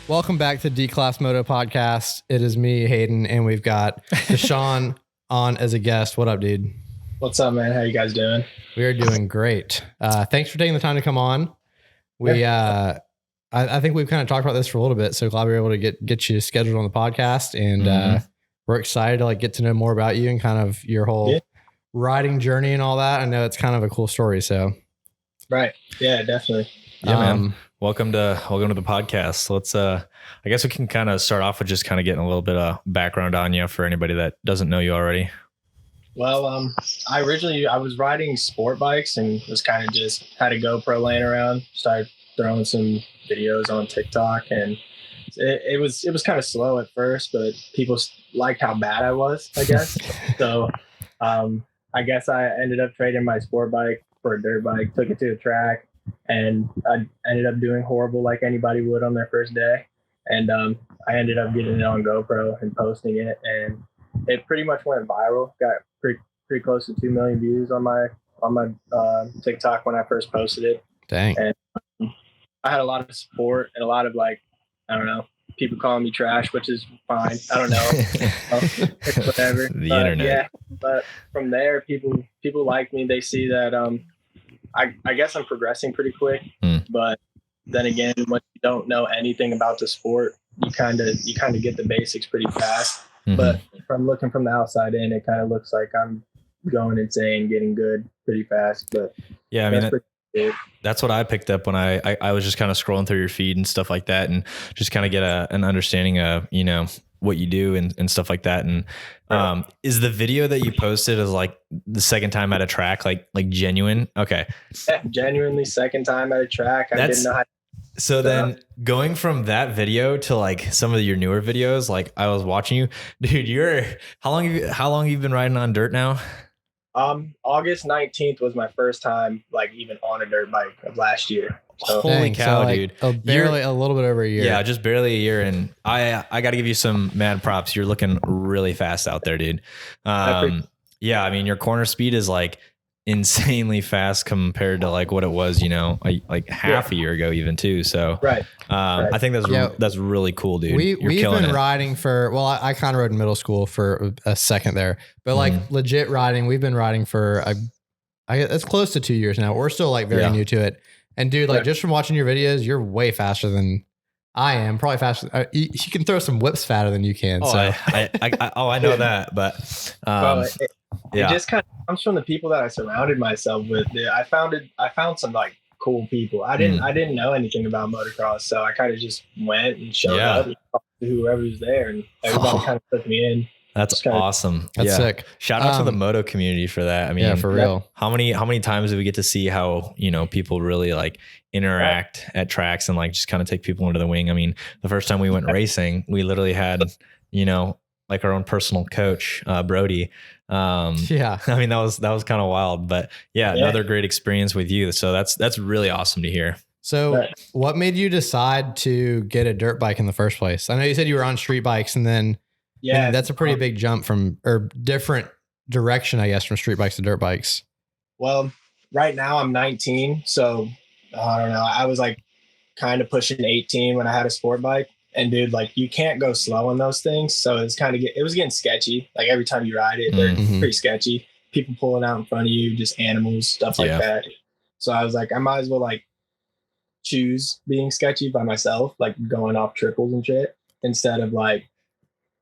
Welcome back to D-Class Moto Podcast. It is me, Hayden, and we've got Dasan on as a guest. What up, dude? What's up, man? How you guys doing? We are doing great. Thanks for taking the time to come on. I think we've kind of talked about this for a little bit, so glad we were able to get you scheduled on the podcast, and we're excited to get to know more about you and kind of your whole riding journey and all that. I know it's kind of a cool story. So, right, yeah, definitely. Yeah, man. Welcome to the podcast. Let's I guess we can kind of start off with just kind of getting a little bit of background on you for anybody that doesn't know you already. Well, I was riding sport bikes and was kind of just had a GoPro laying around. Started throwing some videos on TikTok, and it was kind of slow at first, but people liked how bad I was, I guess. So I guess I ended up trading my sport bike for a dirt bike, took it to the track, and I ended up doing horrible like anybody would on their first day. And I ended up getting it on GoPro and posting it, and it pretty much went viral. Got pretty close to 2 million views on my TikTok when I first posted it. Dang. And I had a lot of support and a lot of people calling me trash, which is fine. I don't know. Whatever. The internet. Yeah. But from there, people like me. They see that I guess I'm progressing pretty quick. But then again, when you don't know anything about the sport, you kind of get the basics pretty fast. But from looking from the outside in, it kind of looks like I'm going insane, getting good pretty fast. But yeah, I mean, that's what I picked up when I was just kind of scrolling through your feed and stuff like that, and just kind of get an understanding of, what you do and stuff like that. And is the video that you posted as like the second time at a track, like genuine? Okay. Yeah, genuinely second time at a track. I didn't know how. So then going from that video to like some of your newer videos, like I was watching you, dude, how long have you been riding on dirt now? August 19th was my first time even on a dirt bike of last year. So, holy cow, dude. Barely a little bit over a year. Yeah, just barely a year. And I got to give you some mad props. You're looking really fast out there, dude. Yeah, I mean, your corner speed is insanely fast compared to what it was, half a year ago even too. So right. I think that's really cool, dude. We've been riding for, I kind of rode in middle school for a second there, but legit riding, we've been riding for, I guess it's close to 2 years now. We're still very new to it. And dude, just from watching your videos, you're way faster than I am. Probably faster. You can throw some whips faster than you can. Oh, so I know that, but it just kind of comes from the people that I surrounded myself with. I found some cool people. I didn't know anything about motocross, so I kind of just went and showed up and talked to whoever was there, and everybody kind of took me in. That's awesome. That's sick. Shout out to the Moto community for that. I mean, for real. How many times do we get to see how, people really interact at tracks and just kind of take people under the wing? I mean, the first time we went racing, we literally had, our own personal coach, Brody. I mean, that was kind of wild, but another great experience with you. So that's really awesome to hear. So what made you decide to get a dirt bike in the first place? I know you said you were on street bikes, and then that's a pretty big jump or different direction, I guess, from street bikes to dirt bikes. Well, right now I'm 19. So I don't know. I was kind of pushing 18 when I had a sport bike, and dude, you can't go slow on those things. So it was getting sketchy. Every time you ride it, they're pretty sketchy. People pulling out in front of you, just animals, stuff like that. So I was I might as well choose being sketchy by myself, going off triples and shit, instead of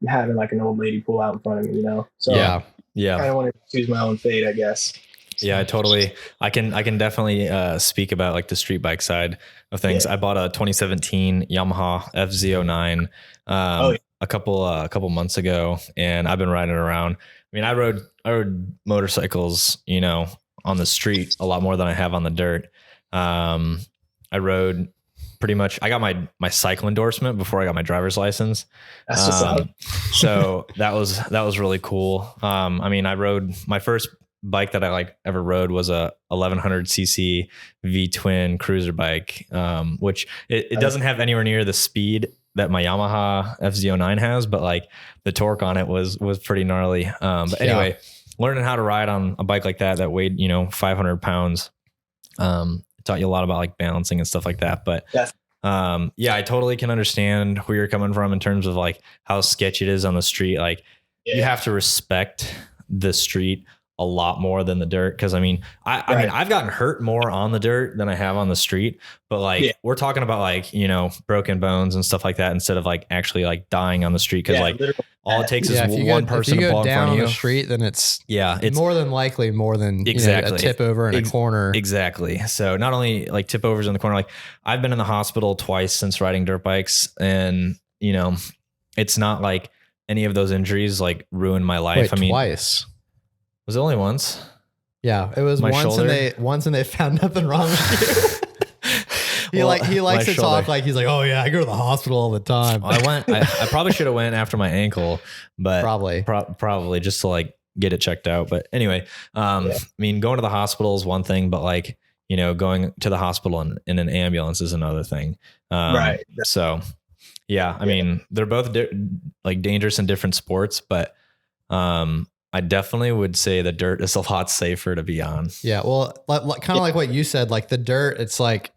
having an old lady pull out in front of me, So I kind of want to choose my own fate, I guess. Yeah, I can definitely speak about the street bike side of things. I bought a 2017 Yamaha FZ09 a couple months ago, and I've been riding around. I mean, I rode motorcycles, on the street a lot more than I have on the dirt. I rode pretty much. I got my cycle endorsement before I got my driver's license. That's just so that was really cool. I mean, I rode my first bike that I ever rode was a 1100cc V twin cruiser bike, which it doesn't have anywhere near the speed that my Yamaha FZ09 has, but the torque on it was pretty gnarly. But anyway, learning how to ride on a bike like that weighed 500 pounds taught you a lot about balancing and stuff like that. But Yeah, I totally can understand where you're coming from in terms of like how sketchy it is on the street. Like you have to respect the street a lot more than the dirt. Cause I mean, I mean, I've gotten hurt more on the dirt than I have on the street, but like, we're talking about like, you know, broken bones and stuff like that instead of like actually like dying on the street. Cause like all it takes is one person to fall in front of you. The street, then it's more than likely more than exactly a tip over in a corner. Exactly. So not only like tip overs in the corner, like I've been in the hospital twice since riding dirt bikes, and you know, it's not like any of those injuries like ruined my life. Wait, twice. Was it only once? Yeah, it was once and they found nothing wrong with you. He likes to talk like he's like, oh yeah, I go to the hospital all the time. I probably should have went after my ankle, but probably just to like get it checked out. But anyway, I mean, going to the hospital is one thing, but like, you know, going to the hospital in an ambulance is another thing. Right. So yeah, I mean, they're both like dangerous in different sports, but I definitely would say the dirt is a lot safer to be on. Yeah. Well, kind of like what you said, like the dirt, it's like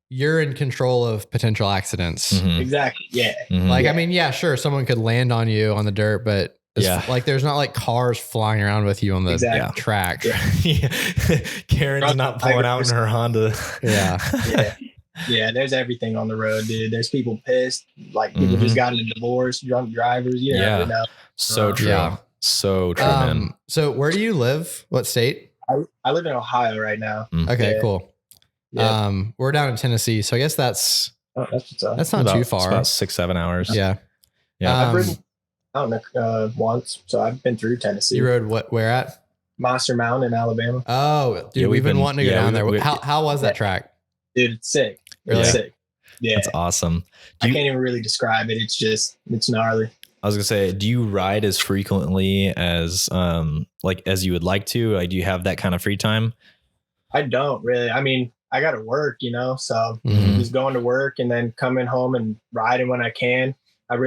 you're in control of potential accidents. Mm-hmm. Exactly. Yeah. Mm-hmm. Like, I mean, yeah, sure. Someone could land on you on the dirt, but like there's not like cars flying around with you on the track. Yeah. Karen's not pulling out in her Honda. Yeah, there's everything on the road, dude. There's people pissed, like people just got a divorce, drunk drivers. You never know. So true. Yeah. So true, man. So where do you live? What state? I live in Ohio right now. Okay, cool. Yeah. We're down in Tennessee, so I guess that's not too far. About 6-7 hours. Yeah. I've ridden once, so I've been through Tennessee. You rode where at? Monster Mountain in Alabama. Oh, dude, we've been wanting to go down there. How was that track? Dude, it's sick. Really sick. Yeah, that's awesome. I can't even really describe it. It's gnarly. I was gonna say, do you ride as frequently as as you would like to? Like, do you have that kind of free time? I don't really. I mean, I got to work, so just going to work and then coming home and riding when I can. I'm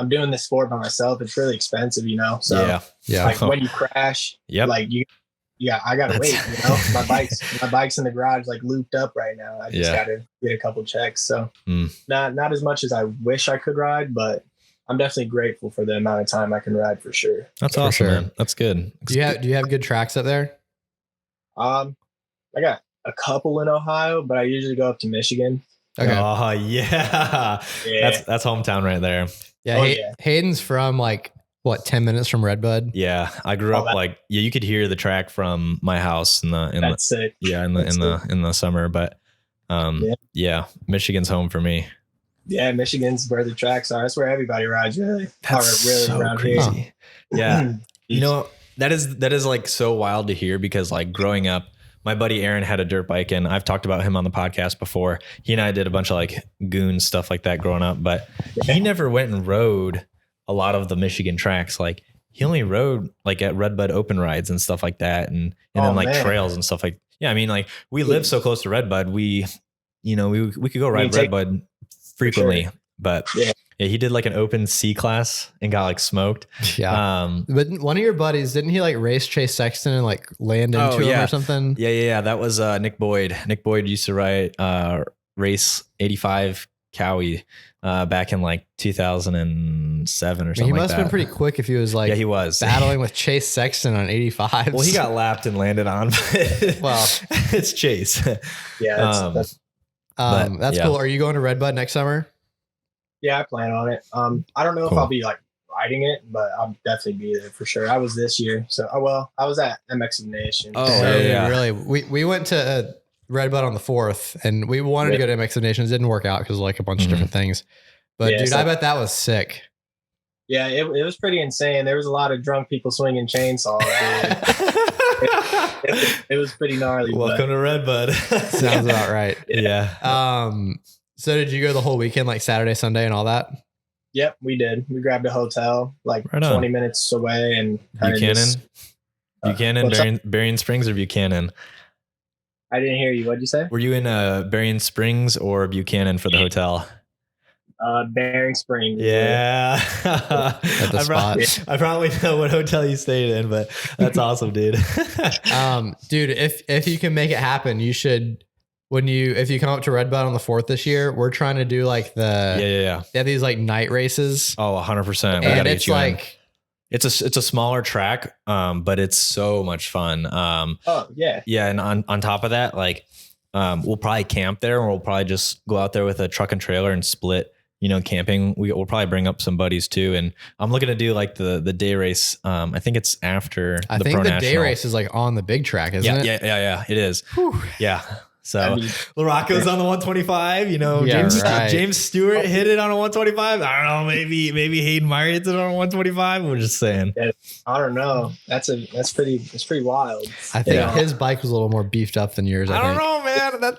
doing this sport by myself. It's really expensive, So like when you crash, like I gotta wait. My bike's in the garage, like looped up right now. I just gotta get a couple checks. So not as much as I wish I could ride, but I'm definitely grateful for the amount of time I can ride for sure. That's awesome, man. That's good. Do you have good tracks up there? I got a couple in Ohio, but I usually go up to Michigan. Okay. Oh yeah. That's hometown right there. Yeah. Hayden's from 10 minutes from Redbud. Yeah. I grew up you could hear the track from my house in the summer, but Michigan's home for me. Yeah, Michigan's where the tracks are. That's where everybody rides, really. That's so around crazy. Here. Yeah. that is like so wild to hear because growing up, my buddy Aaron had a dirt bike, and I've talked about him on the podcast before. He and I did a bunch of goon stuff like that growing up, but he never went and rode a lot of the Michigan tracks. He only rode at Redbud open rides and stuff like that. And then trails and stuff we live so close to Redbud. We could go ride Redbud frequently, but he did an open C class and got smoked. Yeah. But one of your buddies, didn't he race Chase Sexton and land into him or something? Yeah. That was Nick Boyd. Nick Boyd used to ride race 85 Cowie back in 2007 or something. He must have been pretty quick if he was he was battling with Chase Sexton on 85. Well, he got lapped and landed on. Well, it's Chase. Yeah. That's cool. Are you going to Redbud next summer? Yeah, I plan on it. I don't know if I'll be riding it, but I'll definitely be there for sure. I was this year, so I was at MX Nation. Oh, so, yeah. Really? We went to Redbud on the 4th, and we wanted to go to MX Nations. It didn't work out because a bunch of different things. But dude, I bet that was sick. Yeah, it was pretty insane. There was a lot of drunk people swinging chainsaws. It was pretty gnarly. Welcome to Redbud. Sounds about right. Yeah. So did you go the whole weekend, Saturday, Sunday, and all that? Yep, we did. We grabbed a hotel 20 minutes away and Buchanan, Berrien Springs or Buchanan? I didn't hear you. What'd you say? Were you in Berrien Springs or Buchanan for the hotel? Berrien Springs. Yeah. At the spot. I probably know what hotel you stayed in, but that's awesome, dude. Dude, if you can make it happen, you should. if you come up to Red Bud on the 4th this year, we're trying to do like yeah. They have these like night races. Oh, 100%. And it's like, it's a smaller track, but it's so much fun. Oh yeah. Yeah. And on top of that, like, we'll probably camp there, or we'll probably just go out there with a truck and trailer and split, camping. We'll probably bring up some buddies too. And I'm looking to do like the day race. I think it's after I think the day race is like on the big track, isn't it? Yeah. It is. Whew. Yeah. So LaRocco's on the 125, James Stewart hit it on a 125. I don't know, maybe Hayden Meyer hits it on a 125. We're just saying. Yeah, I don't know. That's pretty wild. I think his bike was a little more beefed up than yours. I don't know, man.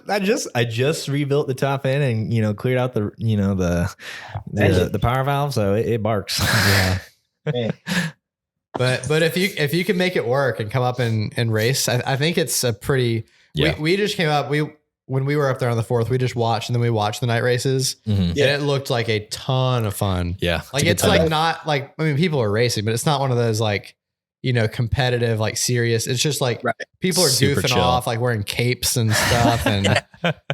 I just rebuilt the top end and cleared out the the power valve, so it barks. Yeah. But if you can make it work and come up and race, I think it's a pretty. Yeah. We just came up. When we were up there on the 4th, we just watched, and then we watched the night races. Mm-hmm. And it looked like a ton of fun. Yeah, like it's like not like, I mean, people are racing, but it's not one of those like competitive, like serious. It's just like people are super goofing off, like wearing capes and stuff. And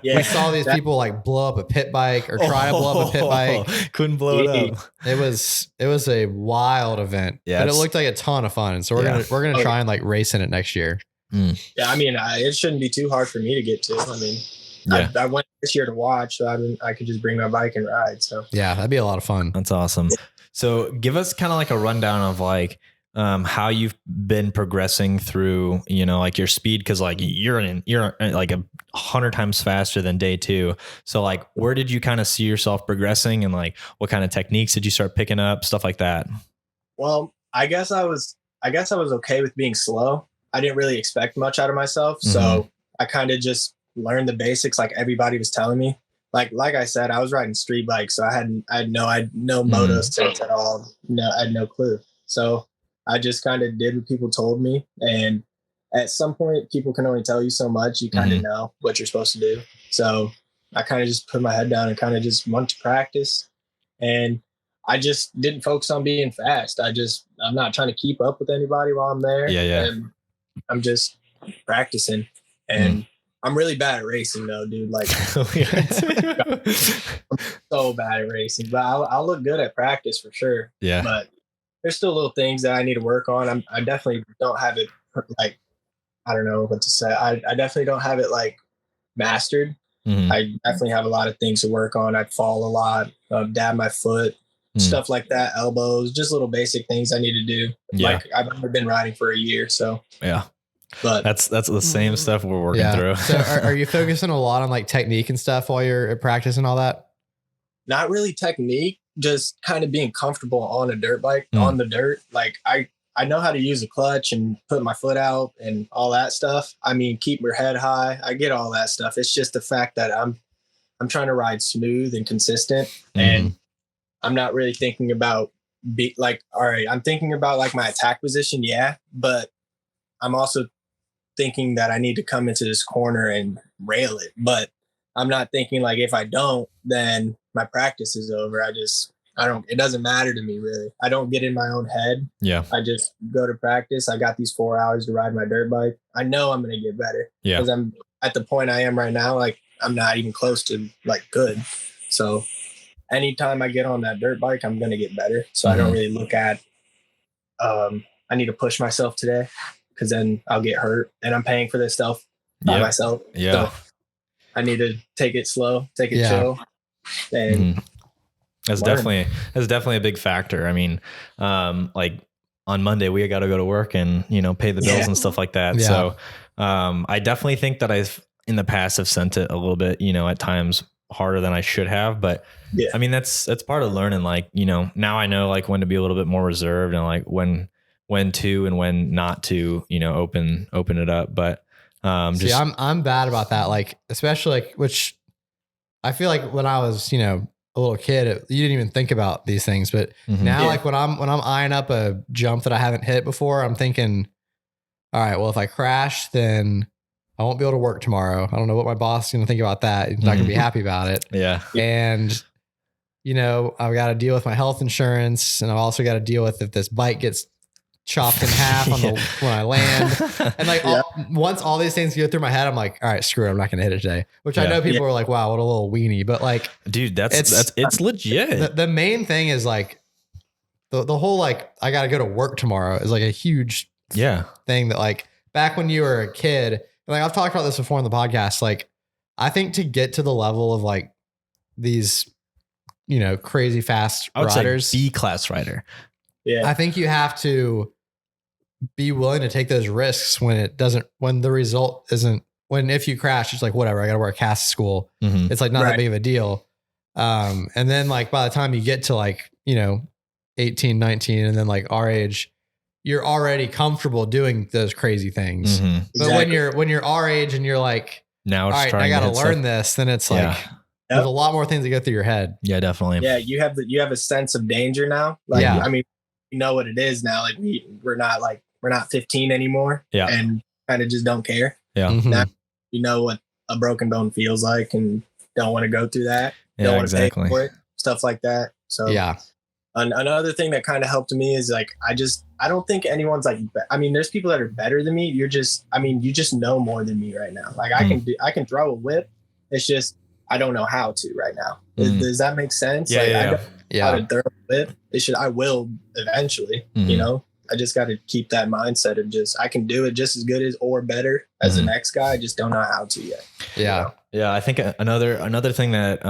we saw these people like blow up a pit bike or try to blow up a pit bike. Couldn't blow it up. It was a wild event. Yeah, but it looked like a ton of fun. And so we're gonna try and like race in it next year. Yeah, I mean, it shouldn't be too hard for me to get to. I mean, I went this year to watch, so I could just bring my bike and ride. So yeah, that'd be a lot of fun. That's awesome. So give us kind of like a rundown of like how you've been progressing through, like your speed, because like you're like 100 times faster than day 2. So like, where did you kind of see yourself progressing, and like what kind of techniques did you start picking up, stuff like that? Well, I guess I was okay with being slow. I didn't really expect much out of myself. So I kind of just learned the basics like everybody was telling me. Like I said, I was riding street bikes, so I had no moto sense at all. I had no clue. So I just kind of did what people told me. And at some point, people can only tell you so much. You kind of know what you're supposed to do. So I kind of just put my head down and kind of just went to practice. And I just didn't focus on being fast. I'm not trying to keep up with anybody while I'm there. Yeah. And I'm just practicing, and I'm really bad at racing though, dude. Like, I'm so bad at racing, but I'll look good at practice for sure. Yeah. But there's still little things that I need to work on. I definitely don't have it like, I don't know what to say. I definitely don't have it like mastered. I definitely have a lot of things to work on. I fall a lot, dab my foot, stuff like that, elbows, just little basic things I need to do. Yeah. Like I've only been riding for a year, so yeah. But that's the same stuff we're working through. So are you focusing a lot on like technique and stuff while you're at practice and all that? Not really technique, just kind of being comfortable on a dirt bike, on the dirt. Like I know how to use a clutch and put my foot out and all that stuff. I mean, keep your head high. I get all that stuff. It's just the fact that I'm trying to ride smooth and consistent, and I'm not really thinking about I'm thinking about like my attack position. Yeah. But I'm also thinking that I need to come into this corner and rail it, but I'm not thinking like, if I don't, then my practice is over. It doesn't matter to me really. I don't get in my own head. Yeah. I just go to practice. I got these 4 hours to ride my dirt bike. I know I'm going to get better. Yeah. Because I'm at the point I am right now. Like I'm not even close to like good. So anytime I get on that dirt bike, I'm going to get better. So I don't really look at, I need to push myself today, because then I'll get hurt, and I'm paying for this stuff by myself. Yeah. So I need to take it slow, take it chill. And that's definitely a big factor. I mean, like on Monday we got to go to work and, pay the bills and stuff like that. Yeah. So, I definitely think that I've in the past have sent it a little bit, at times harder than I should have, but I mean, that's part of learning. Like, now I know like when to be a little bit more reserved and like when to and when not to, open it up. But, See, I'm bad about that. Like, especially like, which I feel like when I was, a little kid, you didn't even think about these things, but now like when I'm eyeing up a jump that I haven't hit before, I'm thinking, all right, well, if I crash, then I won't be able to work tomorrow. I don't know what my boss is going to think about that. He's not going to be happy about it. Yeah. And, I've got to deal with my health insurance, and I've also got to deal with if this bike gets chopped in half when I land. And like once all these things go through my head, I'm like, all right, screw it. I'm not going to hit it today, which I know people are like, wow, what a little weenie, but like, dude, it's legit. The main thing is like the whole, like, I got to go to work tomorrow is like a huge thing that like back when you were a kid, like I've talked about this before in the podcast, like I think to get to the level of like these, you know, crazy fast riders, B-class rider. Yeah. I think you have to be willing to take those risks when the result isn't, if you crash, it's like, whatever, I got to wear a cast at school. It's like not that big of a deal. And then like by the time you get to like, you know, 18, 19, and then like our age, you're already comfortable doing those crazy things. But when you're our age and you're like, now all right, I got to learn this, then it's like, there's a lot more things that go through your head. Yeah, definitely. Yeah. You have a sense of danger now. Like, I mean, you know what it is now. Like we're not 15 anymore. Yeah. And kind of just don't care. Yeah. Now you know what a broken bone feels like and don't want to go through that. Don't want to pay for it. Stuff like that. So another thing that kind of helped me is like, I don't think anyone's like, I mean, there's people that are better than me. You just know more than me right now. Like I can throw a whip. It's just, I don't know how to right now. Does that make sense? Yeah. Like, Yeah. I don't know how to throw a whip. I will eventually, you know, I just got to keep that mindset of just, I can do it just as good as or better as the next guy. I just don't know how to yet. Yeah. You know? Yeah. I think another thing that,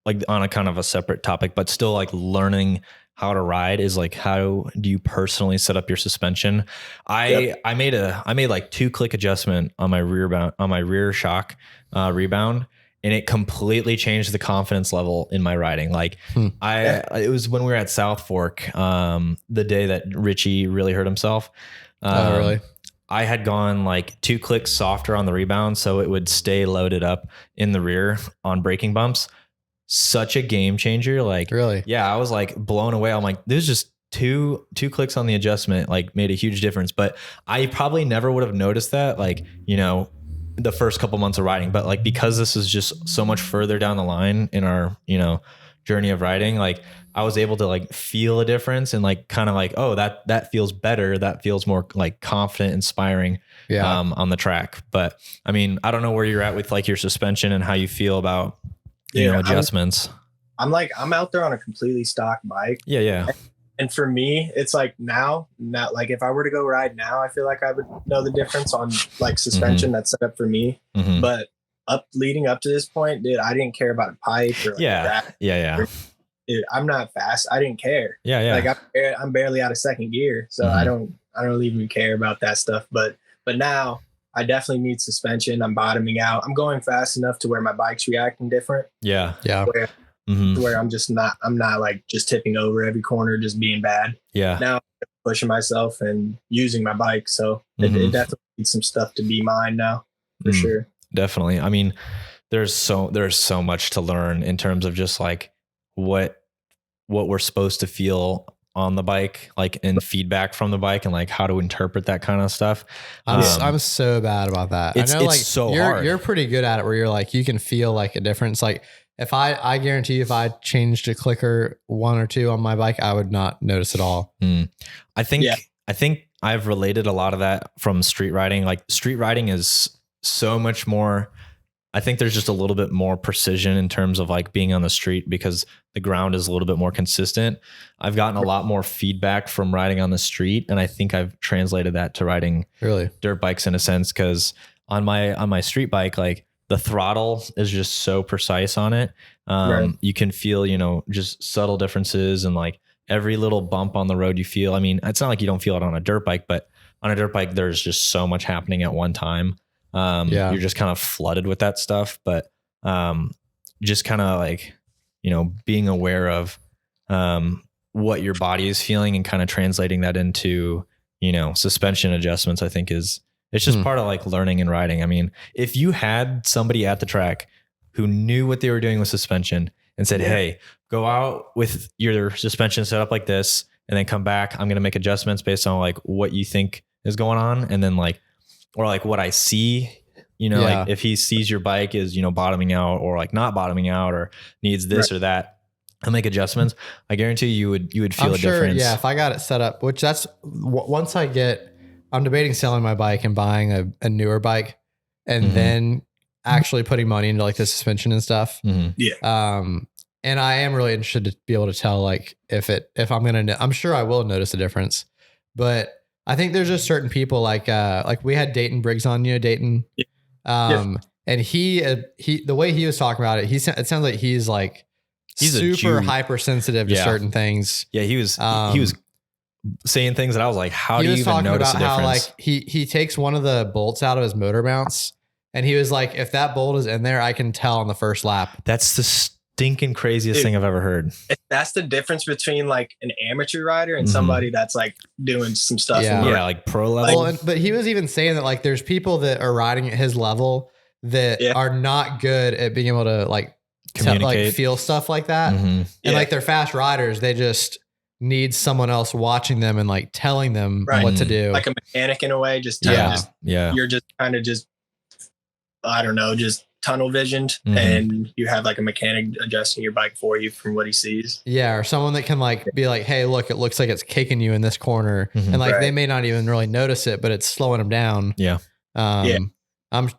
like on a kind of a separate topic, but still like learning how to ride is like, how do you personally set up your suspension? I made like 2-click adjustment on my rear shock rebound, and it completely changed the confidence level in my riding. Like it was when we were at South Fork, the day that Richie really hurt himself. Really? I had gone like 2 clicks softer on the rebound, so it would stay loaded up in the rear on braking bumps. Such a game changer. Like, really? Yeah. I was like blown away. I'm like, there's just two clicks on the adjustment, like made a huge difference, but I probably never would have noticed that, like, you know, the first couple months of riding, but like, because this is just so much further down the line in our, you know, journey of riding, like I was able to like feel a difference and like, kind of like, oh, that feels better. That feels more like confident, inspiring on the track. But I mean, I don't know where you're at with like your suspension and how you feel about, you know, adjustments. I'm out there on a completely stock bike. Yeah. And for me, it's like now, like if I were to go ride now, I feel like I would know the difference on like suspension that's set up for me. But leading up to this point, dude, I didn't care about a pipe or like that. Yeah. Dude, I'm not fast. I didn't care. Yeah. Like I'm barely out of second gear, so I don't even care about that stuff. But now I definitely need suspension. I'm bottoming out. I'm going fast enough to where my bike's reacting different. Yeah. Where I'm not like just tipping over every corner, just being bad. Yeah. Now I'm pushing myself and using my bike. So it definitely needs some stuff to be mine now for sure. Definitely. I mean, there's so much to learn in terms of just like what we're supposed to feel on the bike, like in feedback from the bike and like how to interpret that kind of stuff. I'm so bad about that. I know, like so hard. You're pretty good at it where you're like, you can feel like a difference. Like if I guarantee you, if I changed a clicker 1 or 2 on my bike, I would not notice at all. I think I've related a lot of that from street riding. Like street riding is so much more, I think there's just a little bit more precision in terms of like being on the street because the ground is a little bit more consistent. I've gotten a lot more feedback from riding on the street, and I think I've translated that to riding dirt bikes in a sense, because on my street bike, like the throttle is just so precise on it. You can feel, you know, just subtle differences and like every little bump on the road you feel. I mean, it's not like you don't feel it on a dirt bike, but on a dirt bike, there's just so much happening at one time. You're just kind of flooded with that stuff, but just kind of like, you know, being aware of what your body is feeling and kind of translating that into, you know, suspension adjustments, I think it's just part of like learning and riding. I mean, if you had somebody at the track who knew what they were doing with suspension and said, hey, go out with your suspension set up like this and then come back, I'm going to make adjustments based on like what you think is going on. And then like, or like what I see, you know, like if he sees your bike is, you know, bottoming out or like not bottoming out or needs this or that, and make adjustments, I guarantee you would feel a difference. Yeah, if I got it set up, which that's once I'm debating selling my bike and buying a newer bike, and then actually putting money into like the suspension and stuff. Yeah. And I am really interested to be able to tell like if I'm sure I will notice a difference, but I think there's just certain people like we had Dayton Briggs on, Dayton. Yeah. And he the way he was talking about it, it sounds like he's super hypersensitive to certain things. Yeah, he was saying things that I was like, how do you even notice a difference? How like he takes one of the bolts out of his motor mounts, and he was like, if that bolt is in there, I can tell on the first lap. That's the stinking craziest thing I've ever heard. That's the difference between like an amateur rider and somebody that's like doing some stuff. Yeah, like pro level. Well, but he was even saying that like there's people that are riding at his level that are not good at being able to like communicate, feel stuff like that. And like they're fast riders, they just need someone else watching them and like telling them what to do. Like a mechanic in a way, just you're just kind of just, I don't know, just tunnel visioned and you have like a mechanic adjusting your bike for you from what he sees. Yeah. Or someone that can like be like, hey, look, it looks like it's kicking you in this corner. And like, they may not even really notice it, but it's slowing them down. Yeah. That's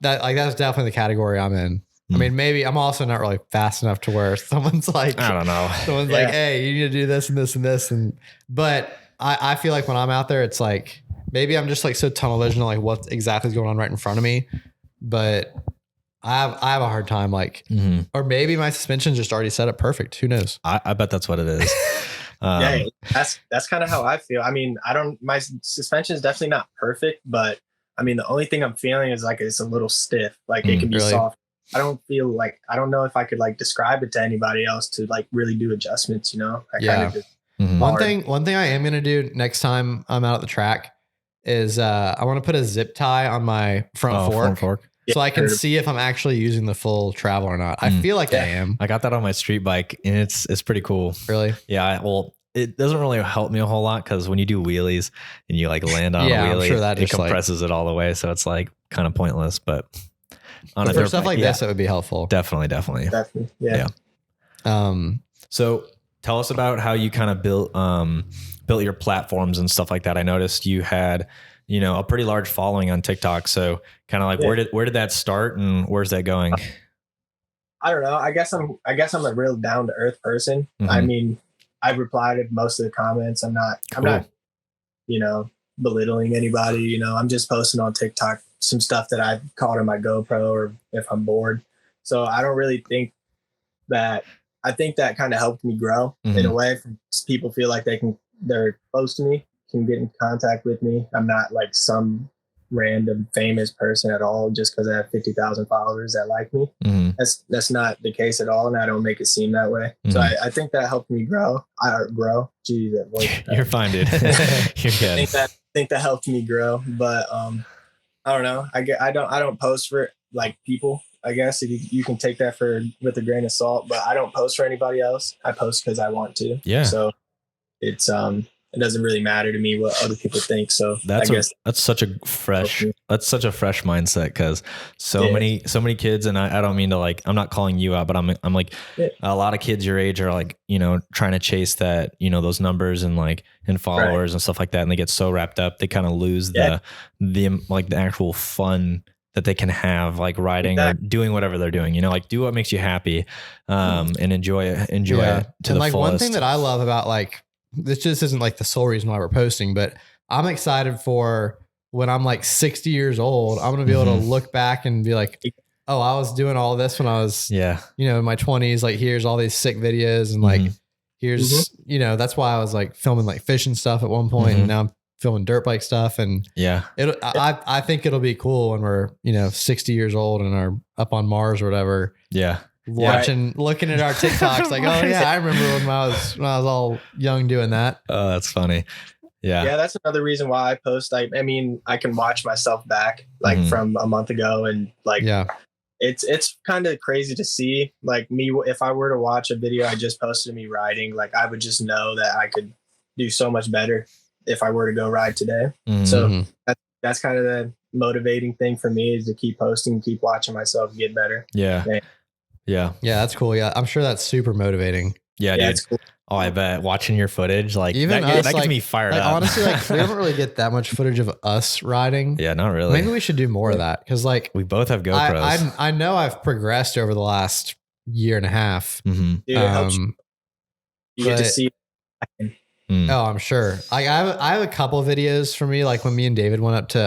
definitely the category I'm in. I mean, maybe I'm also not really fast enough to where someone's like, I don't know. Someone's like, hey, you need to do this and this and this. But I feel like when I'm out there, it's like, maybe I'm just like so tunnel vision, like what exactly is going on right in front of me. But I have a hard time like, or maybe my suspension's just already set up perfect. Who knows? I bet that's what it is. Yeah, that's kind of how I feel. I mean, my suspension is definitely not perfect, but I mean, the only thing I'm feeling is like, it's a little stiff. Like it can be soft. I don't know if I could like describe it to anybody else to like really do adjustments, One thing I am going to do next time I'm out at the track is I want to put a zip tie on my front fork. So I can see if I'm actually using the full travel or not. I feel like I am. I got that on my street bike and it's pretty cool. Really? Yeah. It doesn't really help me a whole lot because when you do wheelies and you like land on a wheelie, I'm sure that it compresses it all the way. So it's like kind of pointless, but for stuff like this, it would be helpful. Definitely. Yeah. So tell us about how you kind of built your platforms and stuff like that. I noticed you had, a pretty large following on TikTok. So kind of like, where did that start and where's that going? I don't know. I guess I'm a real down to earth person. I mean, I've replied to most of the comments. I'm not, belittling anybody, I'm just posting on TikTok some stuff that I've caught on my GoPro or if I'm bored. So I don't really think that, I think that kind of helped me grow in a way. People feel like they're close to me, can get in contact with me. I'm not like some random famous person at all just because I have 50,000 followers that like me. That's not the case at all, and I don't make it seem that way. So I think that helped me grow. Geez, that voice. You're fine, dude. You're good. I think that helped me grow, but I don't know. I don't post for like people. I guess if you can take that with a grain of salt, but I don't post for anybody else. I post because I want to. Yeah. So it's it doesn't really matter to me what other people think. So that's such a fresh mindset because so many kids, and I don't mean to like, I'm not calling you out, but I'm like a lot of kids your age are like, trying to chase that, those numbers and like and followers and stuff like that. And they get so wrapped up, they kind of lose the like the actual fun that they can have like riding or doing whatever they're doing, like do what makes you happy and enjoy it to the like fullest. One thing that I love about like, this just isn't like the sole reason why we're posting, but I'm excited for when I'm like 60 years old, I'm going to be able to look back and be like, oh, I was doing all this when I was, in my 20s, like here's all these sick videos. And like, here's, that's why I was like filming like fishing stuff at one point, and now I'm filming dirt bike stuff. And I think it'll be cool when we're, 60 years old and are up on Mars or whatever. Yeah. Looking at our TikToks, like, oh yeah, I remember when I was all young doing that. Oh, that's funny. Yeah. That's another reason why I post. I mean, I can watch myself back like from a month ago, and like, it's kind of crazy to see like me. If I were to watch a video I just posted of me riding, like I would just know that I could do so much better if I were to go ride today. So that's kind of the motivating thing for me, is to keep posting, keep watching myself get better. Yeah, that's cool. Yeah, I'm sure that's super motivating. Yeah, dude. It's cool. Oh, I bet watching your footage, like even that gets me fired up. Honestly, like we don't really get that much footage of us riding. Yeah, not really. Maybe we should do more of that because like we both have GoPros. I know I've progressed over the last year and a half. Mm-hmm. Dude, it helps you get to see. Oh, I'm sure. I have a couple of videos for me, like when me and David went up to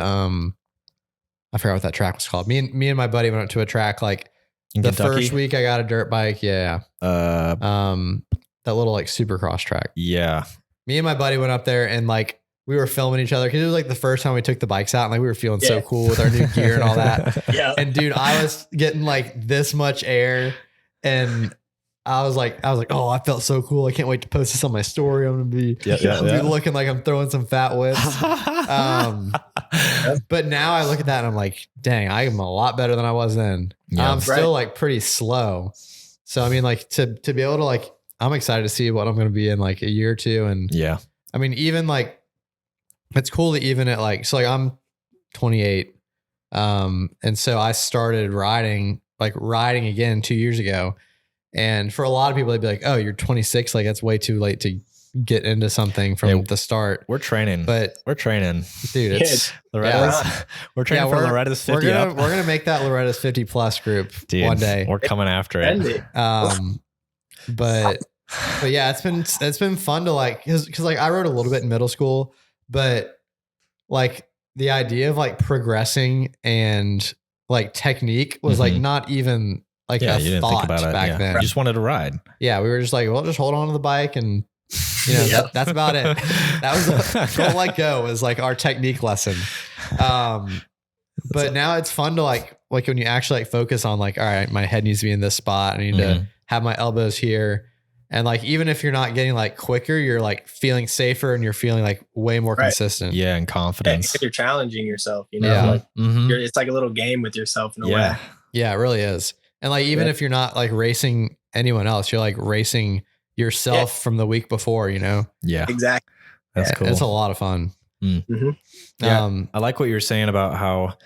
I forgot what that track was called. Me and my buddy went up to a track like in the Kentucky? First week I got a dirt bike. Yeah. That little like supercross track. Yeah. Me and my buddy went up there and like we were filming each other because it was like the first time we took the bikes out and like we were feeling so cool with our new gear and all that. Yeah. And dude, I was getting like this much air and I was like, oh, I felt so cool. I can't wait to post this on my story. I'm gonna be, be looking like I'm throwing some fat whips. But now I look at that and I'm like, dang, I am a lot better than I was then. Yeah, I'm still like pretty slow. So I mean, like to be able to like, I'm excited to see what I'm gonna be in like a year or two. And yeah, I mean, even like it's cool that even at like, so like I'm 28. And so I started riding again 2 years ago. And for a lot of people, they'd be like, oh, you're 26. Like that's way too late to get into something from the start. We're training, dude. It's Loretta's. We're training for Loretta's 50. We're gonna make that Loretta's 50 plus group one day. We're coming after it. But yeah, it's been fun to like, cause like I rode a little bit in middle school, but like the idea of like progressing and like technique was like not even like a you didn't thought think about it back then. You just wanted to ride. Yeah, we were just like, well, just hold on to the bike and you know that's about it. That was don't let go was like our technique lesson. But now it's fun to like when you actually like focus on like, all right, my head needs to be in this spot. I need to have my elbows here. And like, even if you're not getting like quicker, you're like feeling safer and you're feeling like way more consistent. Yeah. And confidence. Yeah, you're challenging yourself, you know, like it's like a little game with yourself in a way. Yeah, it really is. And like, even if you're not like racing anyone else, you're like racing yourself from the week before, you know? Yeah, exactly. That's cool. It's a lot of fun. Yeah. I like what you're saying about how,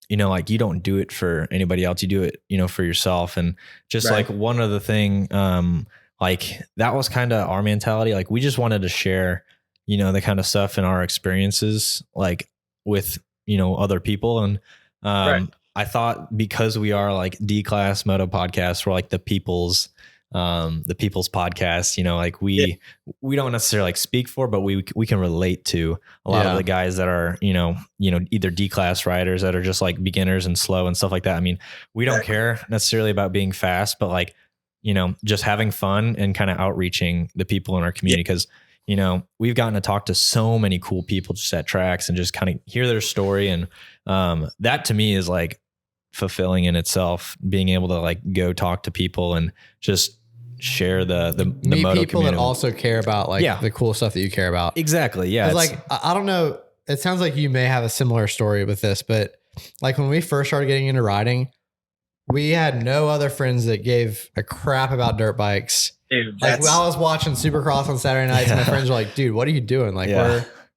you know, like you don't do it for anybody else. You do it, you know, for yourself. And just like one other thing, like that was kind of our mentality. Like we just wanted to share, you know, the kind of stuff and our experiences like with, you know, other people. And, I thought because we are like D-Class Moto podcast, we're like the people's podcast, you know, like we don't necessarily like speak for, but we can relate to a lot of the guys that are, you know, either D-Class riders that are just like beginners and slow and stuff like that. I mean, we don't care necessarily about being fast, but like, you know, just having fun and kind of outreaching the people in our community. Cause you know, we've gotten to talk to so many cool people just at tracks and just kind of hear their story. And that to me is like fulfilling in itself, being able to like go talk to people and just share the meet moto people community. That also care about like the cool stuff that you care about. Exactly. Yeah. Like, I don't know. It sounds like you may have a similar story with this, but like when we first started getting into riding, we had no other friends that gave a crap about dirt bikes. Dude, like I was watching Supercross on Saturday nights, and my friends were like, dude, what are you doing? Like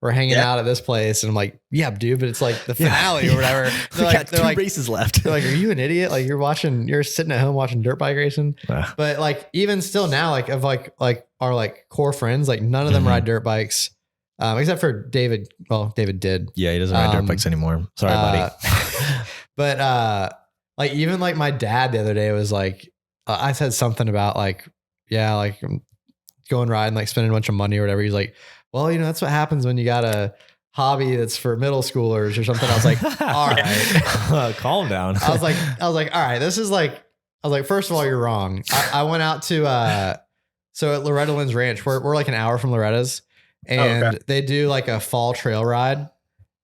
we're hanging out at this place. And I'm like, yeah, dude, but it's like the finale or whatever. They're like, 2 races left. They're like, are you an idiot? Like you're sitting at home watching dirt bike racing. But like, even still now, like of like our like core friends, like none of them ride dirt bikes. Except for David. Well, David did. Yeah. He doesn't ride dirt bikes anymore. Sorry, buddy. But like even like my dad the other day was like, I said something about like, yeah, like I'm going riding, like spending a bunch of money or whatever. He's like, well, you know, that's what happens when you got a hobby that's for middle schoolers or something. I was like, all right, calm down. I was like, all right, this is like, I was like, first of all, you're wrong. I went out to, so at Loretta Lynn's ranch, we're like an hour from Loretta's and they do like a fall trail ride.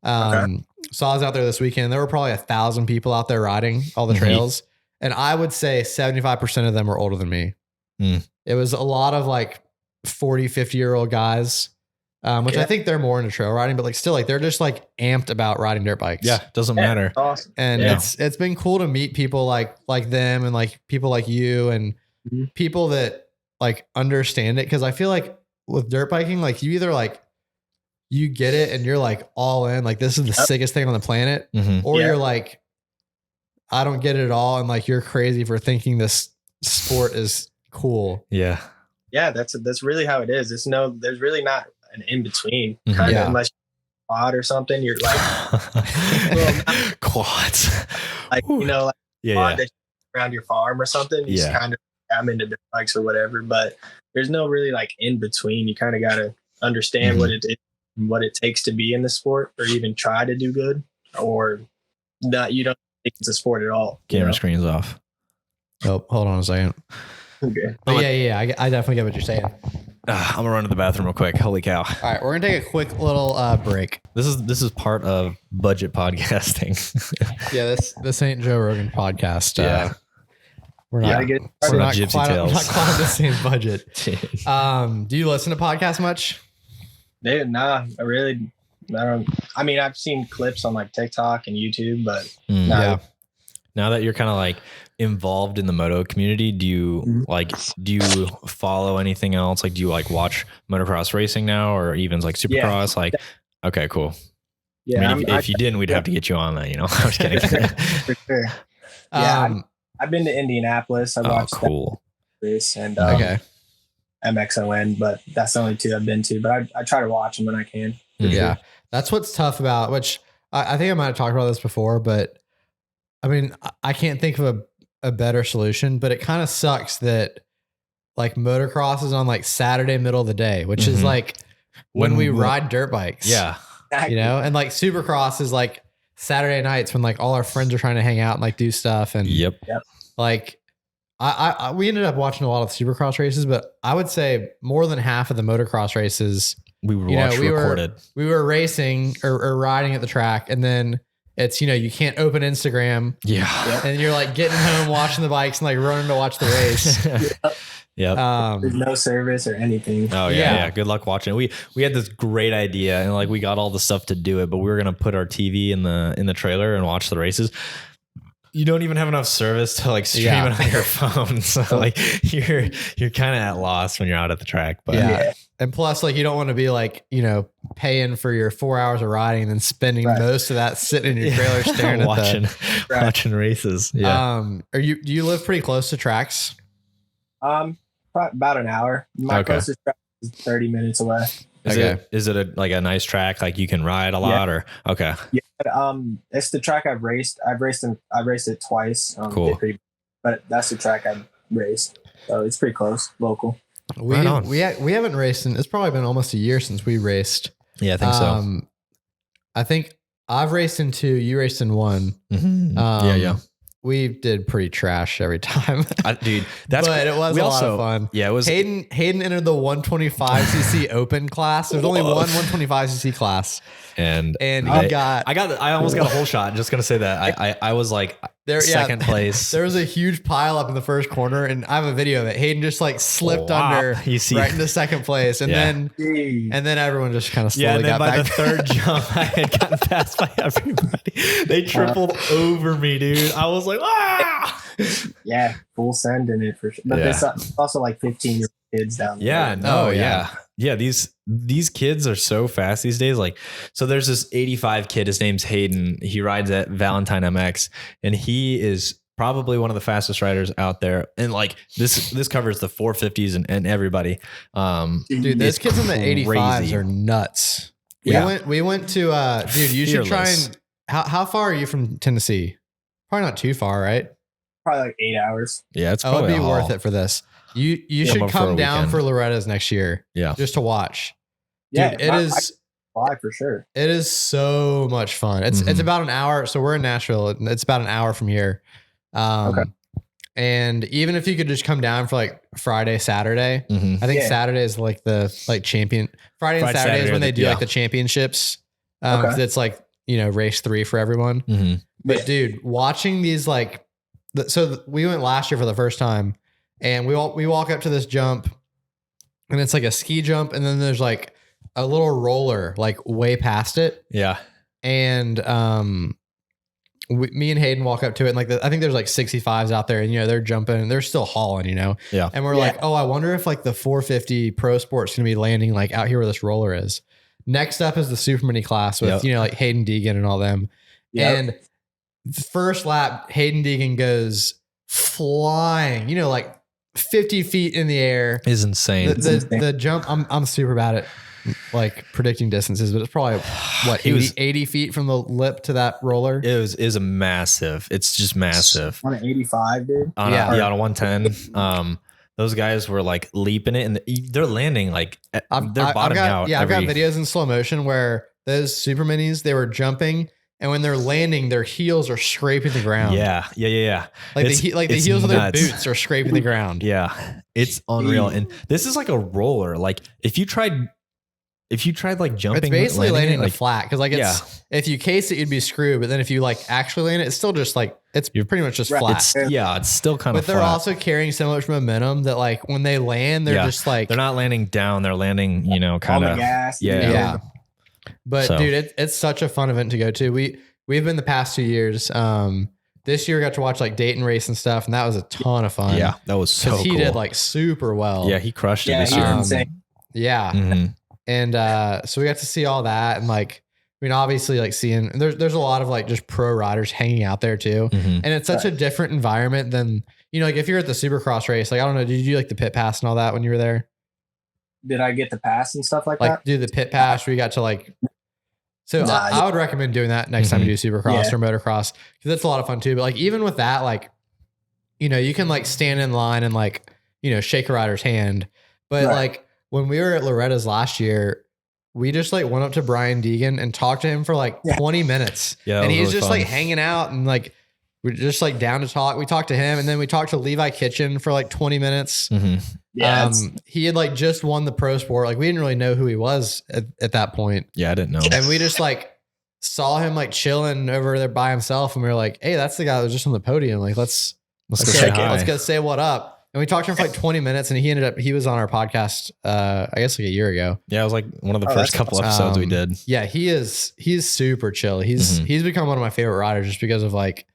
So I was out there this weekend. There were probably 1,000 people out there riding all the trails. And I would say 75% of them were older than me. It was a lot of like 40, 50-year-old guys, which I think they're more into trail riding, but like still like they're just like amped about riding dirt bikes. Yeah. Doesn't matter. Awesome. And it's been cool to meet people like them and like people like you and people that like understand it. Cause I feel like with dirt biking, like you either like, you get it and you're like all in, like this is the sickest thing on the planet. Or you're like, I don't get it at all. And like, you're crazy for thinking this sport is cool. Yeah. Yeah, that's really how it is. There's really not an in between, Mhm. kind of, Yeah. unless you're quad or something. You're like Quads. like Whew. you know, like Yeah. quad Yeah. that's around your farm or something. You just Yeah. kind of I'm into dirt bikes or whatever, but there's no really like in between. You kind of got to understand what it is, what it takes to be in the sport, or even try to do good, or not. You don't think it's a sport at all. Camera screen's off. Oh, hold on a second. Okay. But yeah, I definitely get what you're saying. I'm gonna run to the bathroom real quick. Holy cow! All right, we're gonna take a quick little break. This is part of budget podcasting. Yeah, this ain't Joe Rogan podcast. Yeah. We're not. Gotta get We're not Gypsy quite, Tales. not quite on the same budget. Do you listen to podcasts much? Dude, nah, I don't. I mean, I've seen clips on like TikTok and YouTube, but nah. Yeah. Now that you're kind of like involved in the moto community, do you follow anything else? Like, do you like watch motocross racing now, or even like supercross? Like, okay, cool. Yeah, I mean, if you didn't, we'd have to get you on that. You know, I'm just kidding. for sure. Yeah, I've been to Indianapolis. I watched cool. that race and Okay. MXON, but that's the only two I've been to. But I try to watch them when I can. Yeah, that's what's tough about. Which I think I might have talked about this before, but I mean, I can't think of a better solution. But it kind of sucks that like motocross is on like Saturday middle of the day, which is like when we ride dirt bikes. Yeah, you know, and like supercross is like Saturday nights when like all our friends are trying to hang out and like do stuff. And yep. like we ended up watching a lot of supercross races, but I would say more than half of the motocross races we were recorded. We were racing or riding at the track, and then it's, you know, you can't open Instagram. Yeah. And you're like getting home, watching the bikes and like running to watch the race. Yep. There's no service or anything. Oh yeah. Good luck watching. We had this great idea and like we got all the stuff to do it, but we were gonna put our TV in the trailer and watch the races. You don't even have enough service to like stream it on your phone, so like you're kind of at loss when you're out at the track. But and plus, like you don't want to be like, you know, paying for your 4 hours of riding and then spending most of that sitting in your trailer staring watching races. Yeah. Do you live pretty close to tracks? About an hour. My closest track is 30 minutes away. Is it like a nice track? Like you can ride a lot, or okay? Yeah, it's the track I've raced. I've raced it twice. Cool. But that's the track I've raced, so it's pretty close, local. We haven't raced in. It's probably been almost a year since we raced. Yeah, I think so. I think I've raced in 2. You raced in 1. Yeah. We did pretty trash every time, dude. But it was a lot of fun. Yeah, it was. Hayden entered the 125cc open class. There's only one 125cc class, and I almost got a whole shot. Just gonna say that I was like second place. There was a huge pile up in the first corner, and I have a video of it. Hayden just like slipped under right into second place, and then everyone just kind of slowly got back. By the third jump, I had gotten passed by everybody. They tripled over me, dude. I was like, ah! Yeah, full send in it for sure. But there's also like 15-year-old kids down there. Yeah, these kids are so fast these days. Like, so there's this 85 kid. His name's Hayden. He rides at Valentine MX, and he is probably one of the fastest riders out there. And like this covers the 450s and everybody. Dude, those kids in the 85s are nuts. We went to dude. You should try and. How far are you from Tennessee? Probably not too far, right? Probably like 8 hours. Yeah, it's probably it'd be worth it for this. You should come down for Loretta's next year. Yeah, just to watch. Yeah, dude, it is for sure. It is so much fun. It's about an hour. So we're in Nashville. It's about an hour from here. And even if you could just come down for like Friday, Saturday, I think Saturday is like the champion. Friday and Saturday is when they do like the championships. It's like, you know, race 3 for everyone. But dude, watching these so we went last year for the first time, and we walk up to this jump, and it's like a ski jump, and then there's like a little roller like way past it. Yeah. And me and Hayden walk up to it, and like I think there's like 65s out there, and you know they're jumping and they're still hauling, you know. Yeah. And we're like, oh, I wonder if like the 450 Pro Sport's gonna be landing like out here where this roller is. Next up is the Super Mini class with you know like Hayden Deegan and all them. And the first lap, Hayden Deegan goes flying, you know, like 50 feet in the air. Is insane. The jump, I'm super bad at like predicting distances, but it's probably what 80 feet from the lip to that roller. Is a massive. It's just massive. On an 85, dude. On a 110. Those guys were like leaping it, and they're landing like they're bottoming out. Yeah, I've got videos in slow motion where those super minis, they were jumping, and when they're landing, their heels are scraping the ground. Yeah. Like the heels of their boots are scraping the ground. Yeah, it's unreal. And this is like a roller. Like if you tried like jumping, it's basically landing like flat because like if you case it, you'd be screwed. But then if you like actually land it, it's still just like you're pretty much just flat. It's still kind of. But they're also carrying so much momentum that like when they land, they're just like they're not landing down. They're landing, kind of gas. Yeah. But dude, it's such a fun event to go to. We've been the past 2 years. This year we got to watch like Dayton race and stuff, and that was a ton of fun. Yeah, that was so cool. He did like super well. Yeah, he crushed it this year. Insane. Yeah. Mm-hmm. And so we got to see all that, and like, I mean, obviously, like seeing there's a lot of like just pro riders hanging out there too, and it's such a different environment than like if you're at the Supercross race. Like I don't know, did you do like the pit pass and all that when you were there? Did I get the pass and stuff like that? Like do the pit pass where you got to like. So I would recommend doing that next time you do Supercross or motocross because it's a lot of fun too. But like even with that, like you can like stand in line and like shake a rider's hand, but like. When we were at Loretta's last year, we just like went up to Brian Deegan and talked to him for like 20 minutes. Yeah, and he's really just fun. Like hanging out and like we're just like down to talk. We talked to him and then we talked to Levi Kitchen for like 20 minutes. Mm-hmm. Yeah, he had like just won the pro sport. Like we didn't really know who he was at that point. Yeah, I didn't know. And we just like saw him like chilling over there by himself, and we were like, "Hey, that's the guy that was just on the podium. Like let's go say what up." And we talked to him for like 20 minutes, and he was on our podcast, I guess like a year ago. Yeah, it was like one of the first couple episodes we did. Yeah, he's super chill. He's become one of my favorite riders just because of like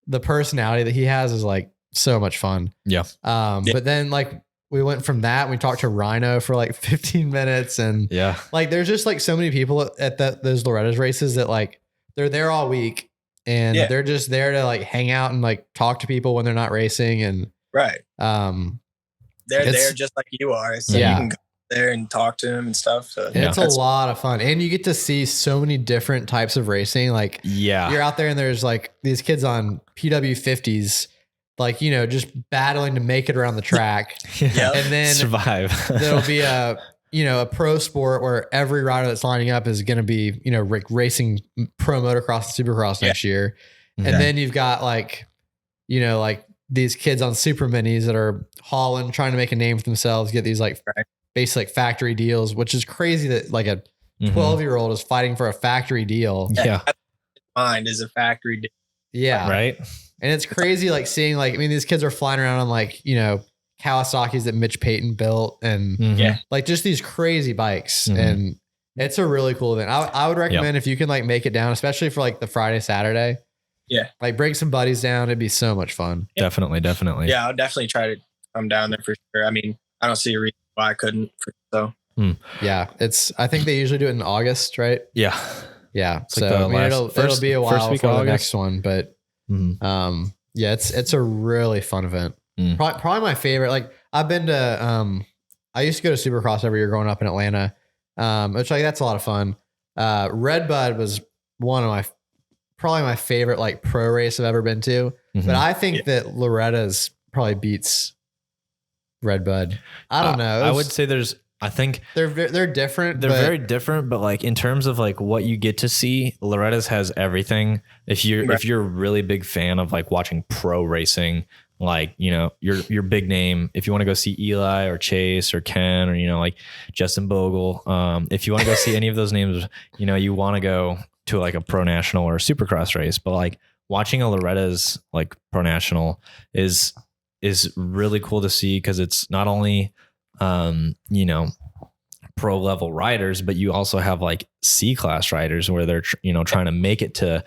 the personality that he has is like so much fun. Yeah. But then like we went from that and we talked to Rhino for like 15 minutes, and like there's just like so many people at those Loretta's races that like they're there all week and they're just there to like hang out and like talk to people when they're not racing and they're there just like you are, so you can go there and talk to them and stuff. So it's a lot of fun, and you get to see so many different types of racing. Like you're out there and there's like these kids on PW 50s, like just battling to make it around the track, and then survive. There'll be a pro sport where every rider that's lining up is going to be racing pro motocross and supercross next year, and then you've got like these kids on super minis that are hauling, trying to make a name for themselves, get these like basic factory deals, which is crazy that like a 12-year-old is fighting for a factory deal. Yeah. Mind is a factory deal. Yeah. Right. And it's crazy like seeing like, I mean, these kids are flying around on like, Kawasaki's that Mitch Payton built and like just these crazy bikes. And it's a really cool event. I would recommend if you can like make it down, especially for like the Friday, Saturday. Yeah. Like bring some buddies down. It'd be so much fun. Definitely. Yeah, I'll definitely try to come down there for sure. I mean, I don't see a reason why I couldn't. Yeah. I think they usually do it in August, right? Yeah. Yeah. It's so like I mean, it'll be a while before the next one, but yeah, it's a really fun event. Probably my favorite. Like I've been to, I used to go to Supercross every year growing up in Atlanta. Which like, that's a lot of fun. Redbud was one of probably my favorite like pro race I've ever been to, but I think that Loretta's probably beats Redbud. I don't know. I would say I think they're different. They're very different, but like in terms of like what you get to see, Loretta's has everything. If you're a really big fan of like watching pro racing, like, your big name, if you want to go see Eli or Chase or Ken or, like Justin Bogle, if you want to go see any of those names, you want to go to like a pro national or a supercross race, but like watching a Loretta's like pro national is really cool to see. Cause it's not only, pro level riders, but you also have like C-class riders where they're, trying to make it to,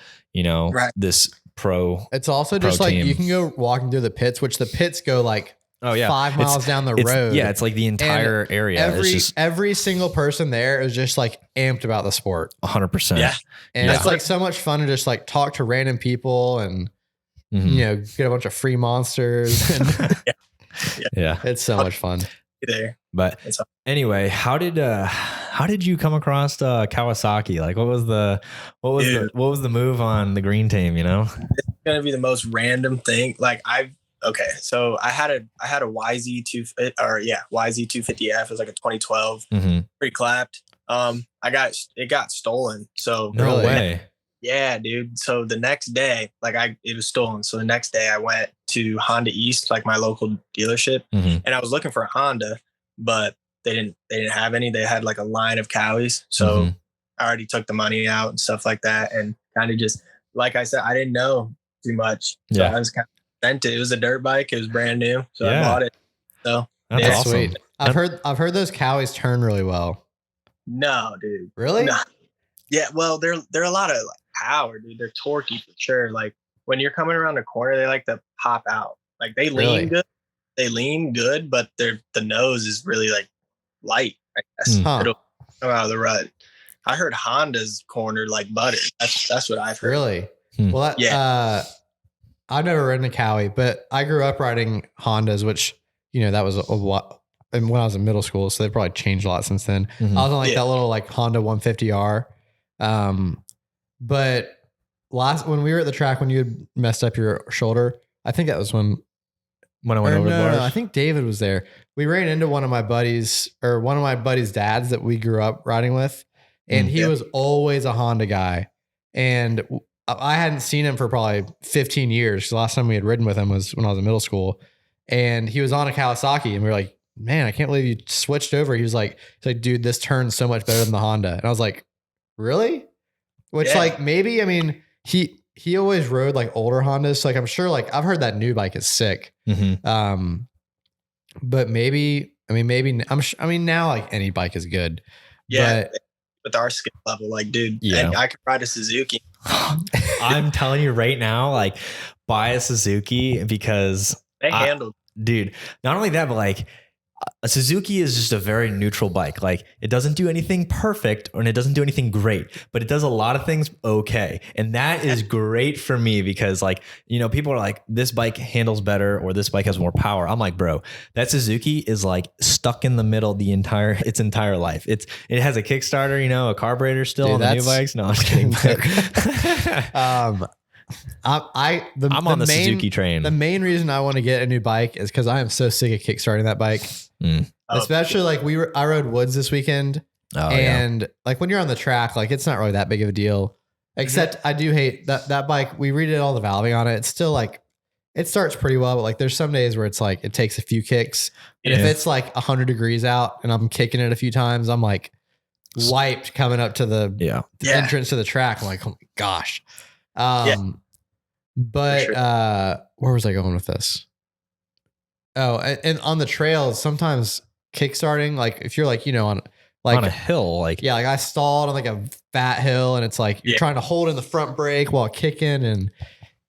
this pro. It's also just like team. You can go walking through the pits, which the pits go like 5 miles down the road. Yeah, it's like the entire area. Every single person there is just like amped about the sport. 100%. Yeah. And it's like so much fun to just like talk to random people and, get a bunch of free monsters. And Yeah. It's so much fun. There. But anyway, how did you come across Kawasaki? Like, what was the move on the green team? You know, it's gonna be the most random thing. Like so I had a YZ250F. It was like a 2012, pre-clapped. It got stolen. So no way. Yeah, dude. So the next day, it was stolen. So the next day I went to Honda East, like my local dealership, and I was looking for a Honda, but they didn't have any. They had like a line of Cowies. So I already took the money out and stuff like that. And kind of just, like I said, I didn't know too much. So I was kind of sent it. It was a dirt bike. It was brand new. So I bought it. So that's awesome. Sweet. I've heard those Cowies turn really well. No, dude. Really? No. Yeah. Well, they're a lot of power, dude. They're torquey for sure. Like when you're coming around the corner, they like to pop out. Like they lean good. They lean good, but the nose is really like light. I guess it'll come out of the rut. I heard Honda's corner like butter. That's what I've heard. Really? Well, I've never ridden a Cowie, but I grew up riding Hondas, which that was a lot. And when I was in middle school, so they've probably changed a lot since then. I was on that little like Honda 150R. But when we were at the track, when you had messed up your shoulder, I think that was when I went over the bars. No, I think David was there. We ran into one of my buddies' dads that we grew up riding with. And he was always a Honda guy. And I hadn't seen him for probably 15 years. The last time we had ridden with him was when I was in middle school. And he was on a Kawasaki. And we were like, man, I can't believe you switched over. He's like, dude, this turns so much better than the Honda. And I was like, really? Which maybe, I mean, he always rode like older Hondas. So, like, I'm sure like I've heard that new bike is sick. But maybe now like any bike is good. Yeah. But with our skill level, like, dude, I could ride a Suzuki. I'm telling you right now, like, buy a Suzuki because they handle. Dude, not only that, but like a Suzuki is just a very neutral bike. Like it doesn't do anything perfect and it doesn't do anything great, but it does a lot of things okay. And that is great for me because like, people are like, this bike handles better or this bike has more power. I'm like, bro, that Suzuki is like stuck in the middle its entire life. It has a Kickstarter, a carburetor still on the new bikes. No, I'm just kidding. I'm on the Suzuki train. The main reason I want to get a new bike is because I am so sick of kickstarting that bike. Especially like I rode woods this weekend, and like when you're on the track, like it's not really that big of a deal. Except I do hate that bike. We redid all the valving on it. It's still like it starts pretty well, but like there's some days where it's like it takes a few kicks, and if it's like 100 degrees out and I'm kicking it a few times, I'm like wiped coming up to the entrance to the track. I'm like, oh my gosh. But where was I going with this? Oh, and on the trails, sometimes kickstarting, like if you're like, on a hill, like I stalled on like a fat hill and it's like you're trying to hold in the front brake while kicking, and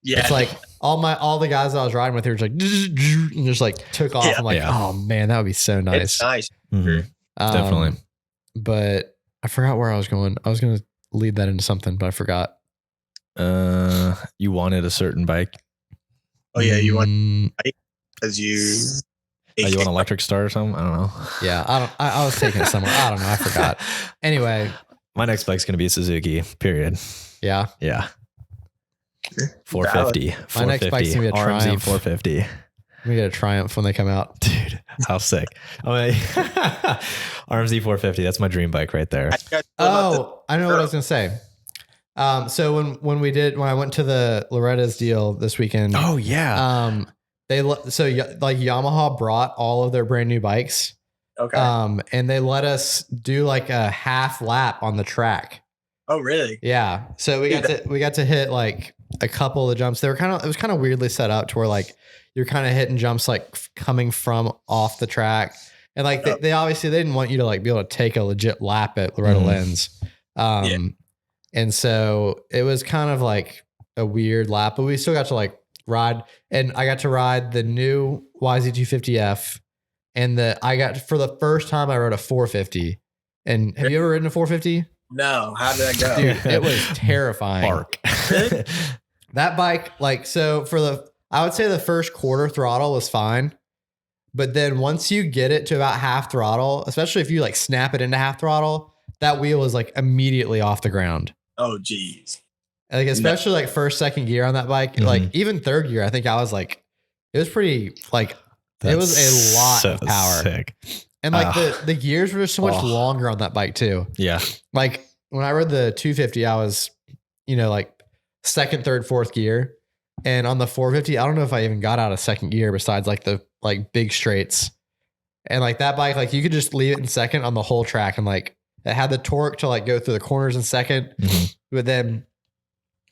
it's like all the guys that I was riding with here just like and just like took off. I'm like, oh man, that would be so nice. It's nice. Definitely. But I forgot where I was going. I was going to lead that into something, but I forgot. You wanted a certain bike. Oh yeah, you want a bike because you want an electric start or something? I don't know. Yeah, I was taking it somewhere. I don't know. I forgot. Anyway, my next bike's gonna be a Suzuki. Period. Yeah. 450. My next bike's gonna be a Triumph. 450. We get a Triumph when they come out, dude. How sick! RMZ 450. That's my dream bike right there. I know what I was gonna say. So when I went to the Loretta's deal this weekend. Oh yeah. Yamaha brought all of their brand new bikes. Okay. And they let us do like a half lap on the track. Oh really? Yeah. So we got to hit like a couple of the jumps. It was kind of weirdly set up to where like you're kind of hitting jumps like coming from off the track. And like they obviously they didn't want you to like be able to take a legit lap at Loretta Lynn's. And so it was kind of like a weird lap, but we still got to like ride, and I got to ride the new YZ250F, and for the first time I rode a 450. And have you ever ridden a 450? No. How did that go? Dude, it was terrifying. Bark. That bike, like, so I would say the first quarter throttle was fine. But then once you get it to about half throttle, especially if you like snap it into half throttle, that wheel is like immediately off the ground. Oh, geez. Like, especially like first, second gear on that bike, like even third gear, I think I was like, it was pretty like, it was a lot of power. Sick. And like the gears were so much longer on that bike too. Yeah. Like when I rode the 250, I was, like second, third, fourth gear. And on the 450, I don't know if I even got out of second gear besides like the like big straights. And like that bike, like you could just leave it in second on the whole track. And like it had the torque to like go through the corners in second. But then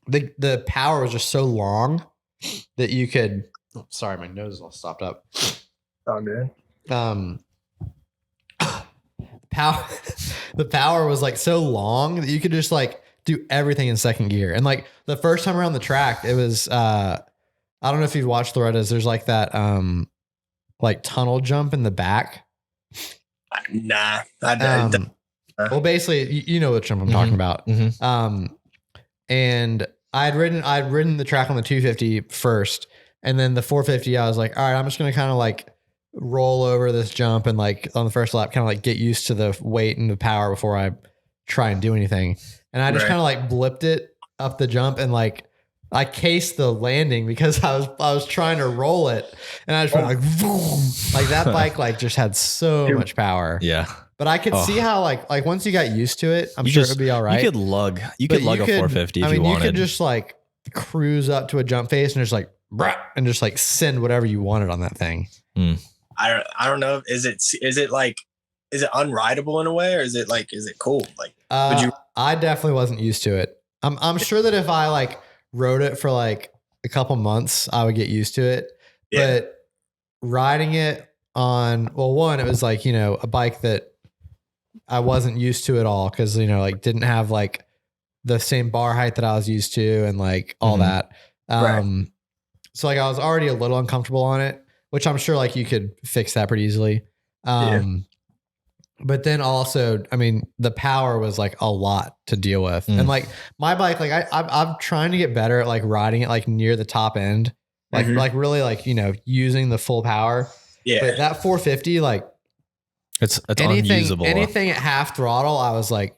the power was just so long that you could, sorry, my nose is all stopped up. Oh, man. The power was like so long that you could just like do everything in second gear. And like the first time around the track, it was, I don't know if you've watched Loretta's, there's like that, like tunnel jump in the back. Nah, I don't. Well, basically you know what jump I'm talking about. And I'd ridden the track on the 250 first, and then the 450, I was like, all right, I'm just going to kind of like roll over this jump and like on the first lap, kind of like get used to the weight and the power before I try and do anything. And I just kind of like blipped it up the jump, and like I cased the landing because I was trying to roll it, and I just went like, boom. Like that bike like just had so much power. Yeah. But I could see how like once you got used to it, I'm sure it would be all right. You could lug a 450 if you wanted. You could just like cruise up to a jump face and just like, and just like send whatever you wanted on that thing. I don't know. Is it unrideable in a way, or is it cool? Like, I definitely wasn't used to it. I'm sure that if I like rode it for like a couple months, I would get used to it. Yeah. But riding it on, well, one, it was like, a bike that I wasn't used to at all. Cause like didn't have like the same bar height that I was used to and like all that. So like I was already a little uncomfortable on it, which I'm sure like you could fix that pretty easily. But then also, I mean, the power was like a lot to deal with. And like my bike, like I'm trying to get better at like riding it like near the top end, like really like, using the full power. Yeah. But that 450, like it's unusable. Anything at half throttle, I was like,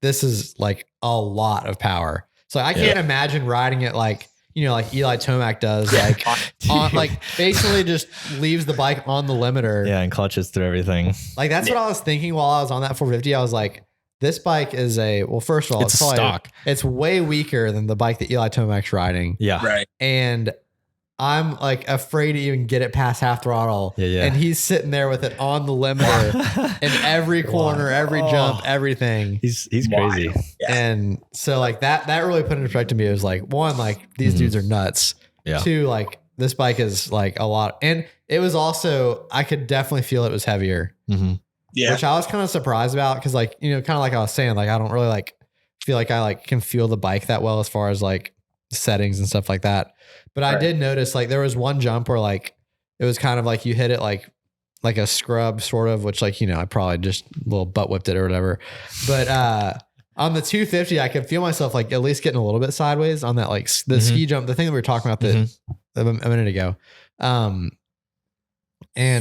this is like a lot of power. So I can't imagine riding it like, like Eli Tomac does, like on, like basically just leaves the bike on the limiter. Yeah, and clutches through everything. Like that's what I was thinking while I was on that 450. I was like, this bike is well, first of all, it's stock. It's way weaker than the bike that Eli Tomac's riding. Yeah. Right. And I'm like afraid to even get it past half throttle. Yeah. And he's sitting there with it on the limiter in every corner, every jump, everything. He's crazy. Yeah. And so like that really put into perspective to me. It was like, one, like these dudes are nuts. Yeah. Two, like this bike is like a lot. And it was also, I could definitely feel it was heavier. Yeah. Which I was kind of surprised about. Cause like, kind of like I was saying, like, I don't really like feel like I like can feel the bike that well as far as like settings and stuff like that. But I did notice like there was one jump where like it was kind of like you hit it like a scrub sort of, which like, I probably just a little butt whipped it or whatever. But on the 250, I could feel myself like at least getting a little bit sideways on that, like the ski jump, the thing that we were talking about a minute ago. And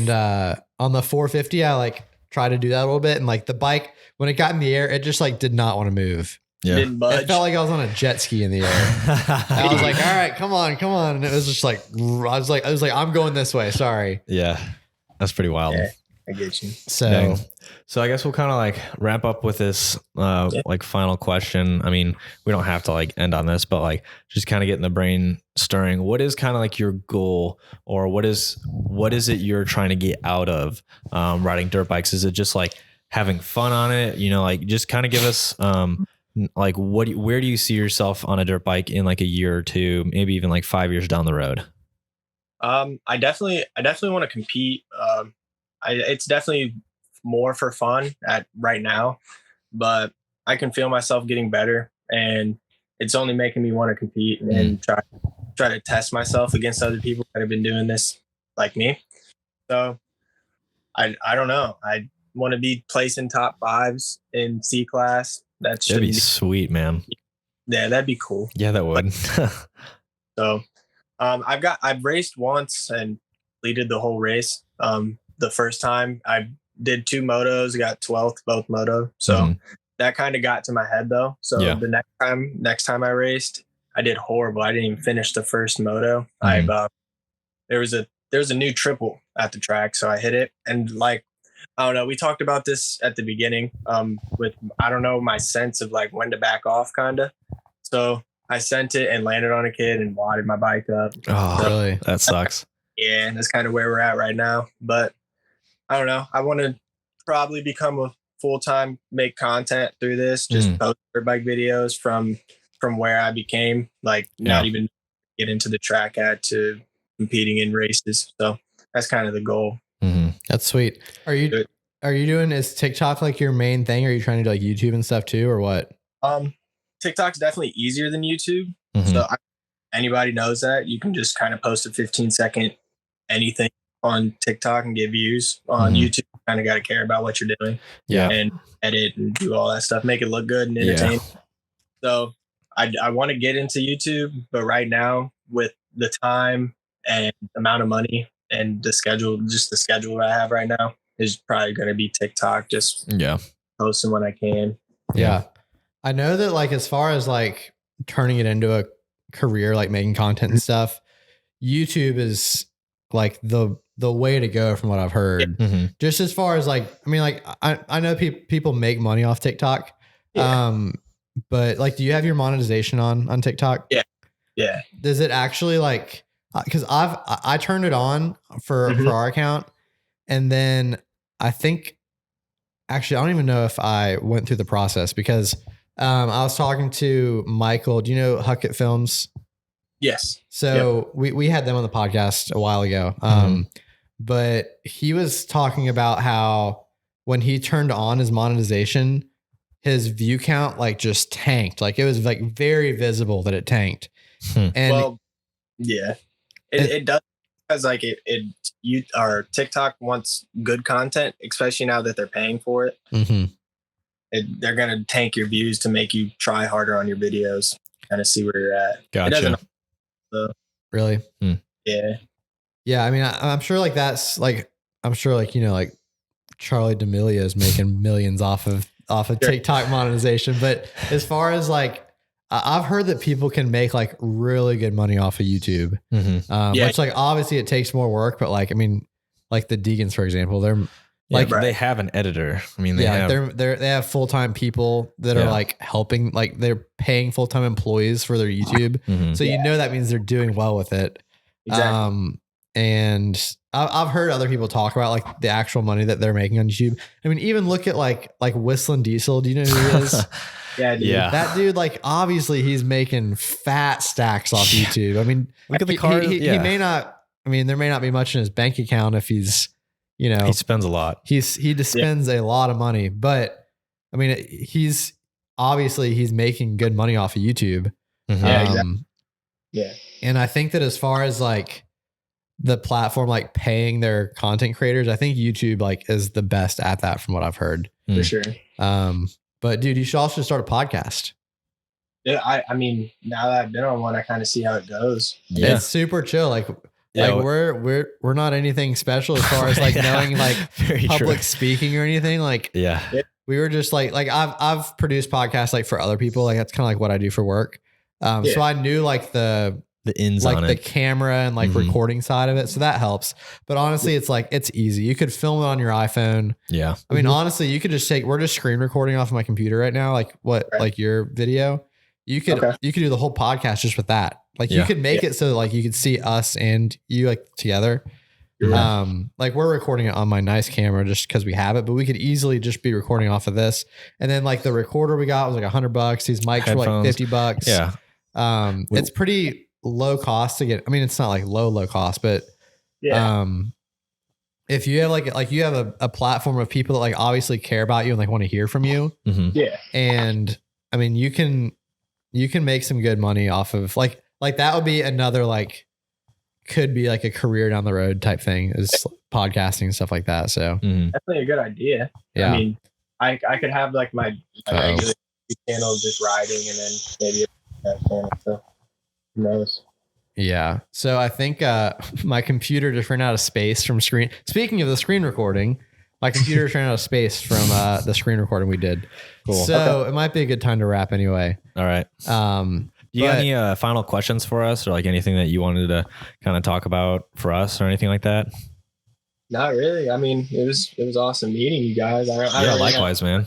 on the 450, I like tried to do that a little bit. And like the bike, when it got in the air, it just like did not want to move. Yeah. It felt like I was on a jet ski in the air. I was like, all right, come on. And it was just like, I was like, I'm going this way. Sorry. Yeah. That's pretty wild. Yeah, I get you. So I guess we'll kind of like wrap up with this like final question. I mean, we don't have to like end on this, but like just kind of getting the brain stirring. What is kind of like your goal, or what is it you're trying to get out of riding dirt bikes? Is it just like having fun on it? Like just kind of give us like where do you see yourself on a dirt bike in like a year or two, maybe even like 5 years down the road? I definitely want to compete. It's definitely more for fun at right now, but I can feel myself getting better, and it's only making me want to compete and try to test myself against other people that have been doing this like me. So I don't know. I want to be placing top fives in C class. That'd be sweet, man. Yeah, that'd be cool. Yeah, that would. So I've raced once and completed the whole race. the first time. I did 2 motos, got 12th both moto. So that kind of got to my head though. So the next time I raced, I did horrible. I didn't even finish the first moto. There was a new triple at the track, so I hit it, and like, I don't know, we talked about this at the beginning with, I don't know, my sense of like when to back off kind of. So I sent it and landed on a kid and wadded my bike up. Oh, so, really? That sucks. Yeah, that's kind of where we're at right now. But I don't know. I want to probably become a full-time, make content through this, just post dirt bike videos from where I became, like not even get into the track at to competing in races. So that's kind of the goal. That's sweet. Are you doing, is TikTok like your main thing? Are you trying to do like YouTube and stuff too, or what? TikTok's definitely easier than YouTube. So anybody knows that. You can just kind of post a 15-second anything on TikTok and get views. On YouTube, you kind of got to care about what you're doing. And edit and do all that stuff, make it look good and entertain. So I want to get into YouTube, but right now with the time and amount of money and the schedule I have right now is probably going to be TikTok. Just posting when I can. I know that like, as far as like turning it into a career, like making content and stuff, YouTube is like the way to go from what I've heard. Just as far as like, I mean, like I know people make money off TikTok. But like, do you have your monetization on TikTok? Yeah. Does it actually like, cause I turned it on for our account, and then I think, actually, I don't even know if I went through the process, because I was talking to Michael. Do you know Huckett Films? Yes. So we had them on the podcast a while ago. But he was talking about how when he turned on his monetization, his view count like just tanked. Like it was like very visible that it tanked. And it does, because like TikTok wants good content, especially now that they're paying for it. They're gonna tank your views to make you try harder on your videos, kind of see where you're at. Gotcha. Really? Yeah. I mean, I'm sure like that's like, I'm sure like, you know, like Charlie D'Amelio is making millions off of TikTok monetization. But as far as like, I've heard that people can make like really good money off of YouTube. Which like, obviously it takes more work, but like, I mean, like the Deegans, for example, they're like, they have an editor. I mean, they have full-time people that are like helping, like they're paying full-time employees for their YouTube. So you know, that means they're doing well with it. Exactly. And I've heard other people talk about like the actual money that they're making on YouTube. I mean, even look at like Whistling Diesel. Do you know who he is? Dude. That dude, like obviously he's making fat stacks off YouTube. I mean, look at the car. He may not, I mean, there may not be much in his bank account if he's, you know, he spends a lot. He just spends a lot of money, but I mean, he's making good money off of YouTube. Exactly. And I think that as far as like the platform, like paying their content creators, I think YouTube like is the best at that from what I've heard. For sure. But dude, you should also start a podcast. Yeah. I mean, now that I've been on one, I kind of see how it goes. It's super chill. Like we're not anything special as far as like knowing like public speaking or anything. Like, we were just like I've produced podcasts like for other people. Like that's kind of like what I do for work. So I knew like the ins, like the camera and like recording side of it. So that helps. But honestly, it's like, it's easy. You could film it on your iPhone. I mean, honestly, you could just we're just screen recording off of my computer right now. Like like your video, you could do the whole podcast just with that. Like you could make it so that, like you could see us and you like together. Like we're recording it on my nice camera just because we have it, but we could easily just be recording off of this. And then like the recorder we got was like $100. These mics were like $50. It's pretty low cost to get. I mean, it's not like low cost, but if you have like you have a platform of people that like obviously care about you and like want to hear from you. And I mean, you can make some good money off of like that would be another like could be like a career down the road type thing is podcasting and stuff like that. So definitely a good idea. I mean, I could have like my regular channel just riding and then maybe a channel. So who knows? Yeah. So I think my computer just ran out of space from screen. Speaking of the screen recording, my computer just ran out of space from the screen recording we did. Cool. So it might be a good time to wrap anyway. All right. Do you got any final questions for us, or like anything that you wanted to kind of talk about for us, or anything like that? Not really. I mean, it was awesome meeting you guys. Yeah, likewise, man.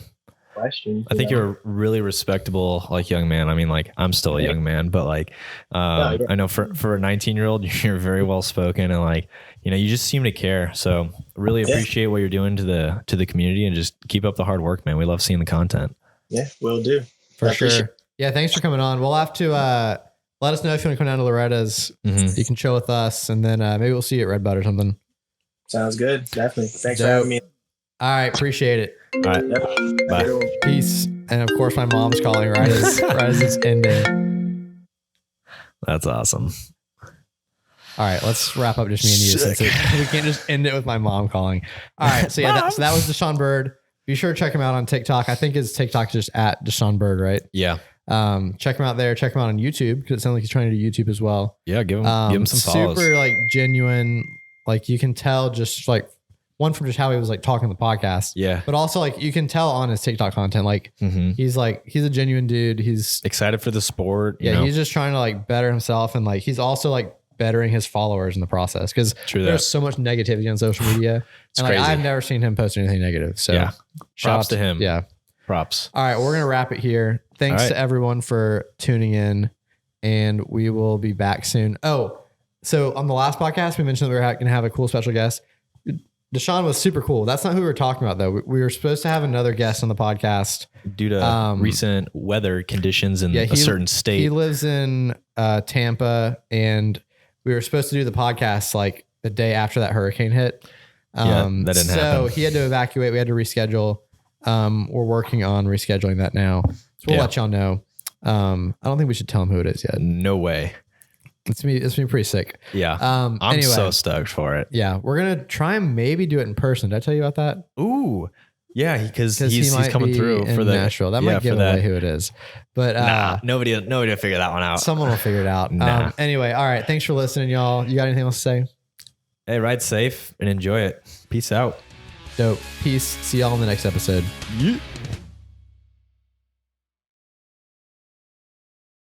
Questions. I think you're a really respectable, like, young man. I mean, like, I'm still a young man, but like, I know for a 19-year-old, you're very well spoken, and like, you know, you just seem to care. So really appreciate what you're doing to the community, and just keep up the hard work, man. We love seeing the content. Yeah, will do. For sure. Yeah, thanks for coming on. We'll have to let us know if you want to come down to Loretta's. You can chill with us, and then maybe we'll see you at Red Bud or something. Sounds good. Definitely. Thanks for having me. All right, appreciate it. All right, bye. Peace. And of course, my mom's calling right as it's ending. That's awesome. All right, let's wrap up just me and you, since we can't just end it with my mom calling. All right, so yeah, so that was Dasan Byrd. Be sure to check him out on TikTok. I think his TikTok is just at Dasan Byrd, right? Yeah. Check him out there. Check him out on YouTube, because it sounds like he's trying to do YouTube as well. Yeah, give him some follows. Super like genuine. Like you can tell just like one from just how he was like talking on the podcast. Yeah. But also like you can tell on his TikTok content, like he's a genuine dude. He's excited for the sport. Yeah. You know? He's just trying to like better himself. And like, he's also like bettering his followers in the process, because there's so much negativity on social media. And like, I've never seen him post anything negative. So yeah, props to him. Yeah. Props. All right. We're going to wrap it here. Thanks to everyone for tuning in, and we will be back soon. Oh, so on the last podcast, we mentioned that we were going to have a cool special guest. Dasan was super cool. That's not who we were talking about, though. We were supposed to have another guest on the podcast due to recent weather conditions in a certain state. He lives in Tampa, and we were supposed to do the podcast like the day after that hurricane hit. That didn't happen. So he had to evacuate. We had to reschedule. We're working on rescheduling that now. So we'll let y'all know. I don't think we should tell him who it is yet. No way. It's me pretty sick. Yeah. I'm so stoked for it. Yeah. We're going to try and maybe do it in person. Did I tell you about that? Ooh. Yeah. Because he's coming through for the Nashville. That might give away who it is. But nobody will figure that one out. Someone will figure it out. Anyway. All right. Thanks for listening, y'all. You got anything else to say? Hey, ride safe and enjoy it. Peace out. Dope. Peace. See y'all in the next episode. Yeah.